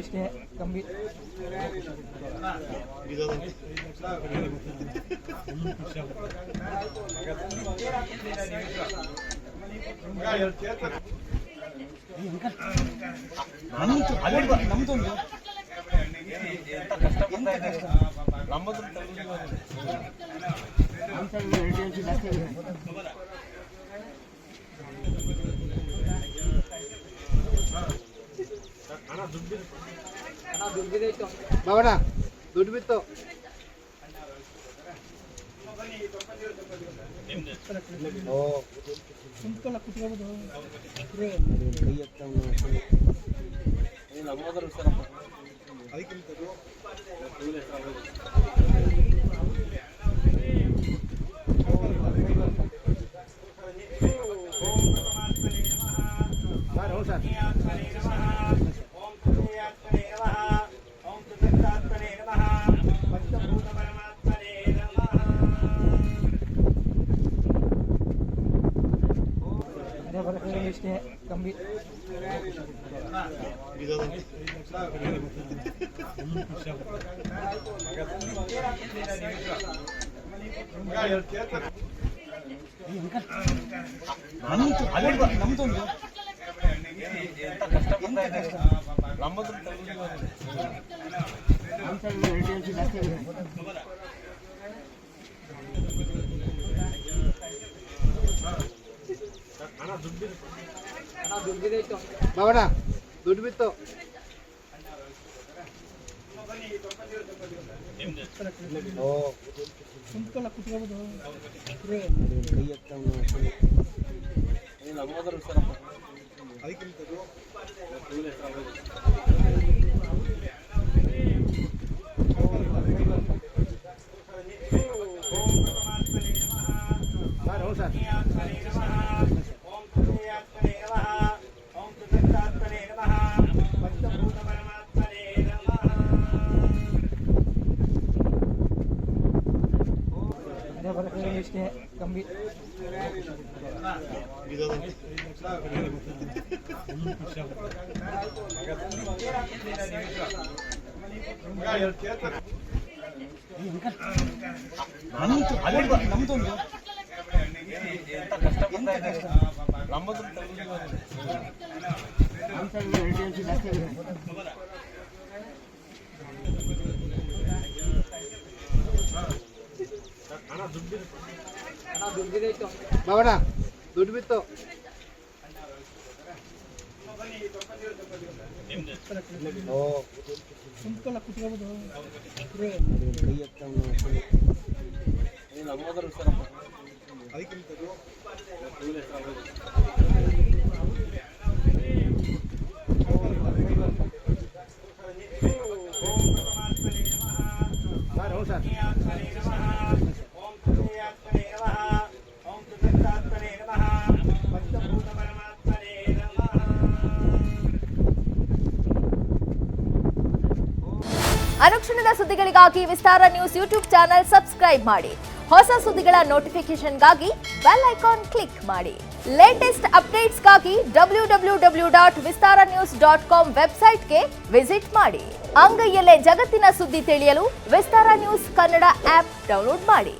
ಇಷ್ಟೇ ಕಮ್ಮಿ ನಮ್ದೊಂದು ಕಷ್ಟ ನಮ್ಮದು ಬಾವಣ ದುಡ್ಡು ಬಿತ್ತು ಕುಂತ್ಕೊಳ್ಳ ಕುತ್ಕೋಬೋದು ಇಷ್ಟೇ ಕಮ್ಮಿ ನಮ್ದೊಂದು ಕಷ್ಟ ನಮ್ಮದು ಬಾವಣ ದುಡ್ಡು ಬಿತ್ತು ಕುಂತ್ಕೊಳ್ಳ ಕುತ್ಕೋಬೋದು ಇಷ್ಟೇ ಕಮ್ಮಿ ನಮ್ದೊಂದು ಕಷ್ಟ ನಮ್ಮದು ಬಾವಣ ದುಡ್ಡು ಬಿತ್ತು ಕುಂತ್ಕೊಳ್ಳ ಕುತ್ಕೋಬೋದು ಅನುಕ್ಷಣದ ಸುದ್ದಿಗಳಿಗಾಗಿ ವಿಸ್ತಾರ ನ್ಯೂಸ್ ಯೂಟ್ಯೂಬ್ ಚಾನೆಲ್ ಸಬ್ಸ್ಕ್ರೈಬ್ ಮಾಡಿ. ಹೊಸ ಸುದ್ದಿಗಳ ನೋಟಿಫಿಕೇಶನ್ಗಾಗಿ ಬೆಲ್ ಐಕಾನ್ ಕ್ಲಿಕ್ ಮಾಡಿ. ಲೇಟೆಸ್ಟ್ ಅಪ್ಡೇಟ್ಸ್ಗಾಗಿ www.vistaranews.com ವೆಬ್ಸೈಟ್ಗೆ ವಿಸಿಟ್ ಮಾಡಿ. ಅಂಗೈಯಲ್ಲೇ ಜಗತ್ತಿನ ಸುದ್ದಿ ತಿಳಿಯಲು ವಿಸ್ತಾರ ನ್ಯೂಸ್ ಕನ್ನಡ ಆಪ್ ಡೌನ್ಲೋಡ್ ಮಾಡಿ.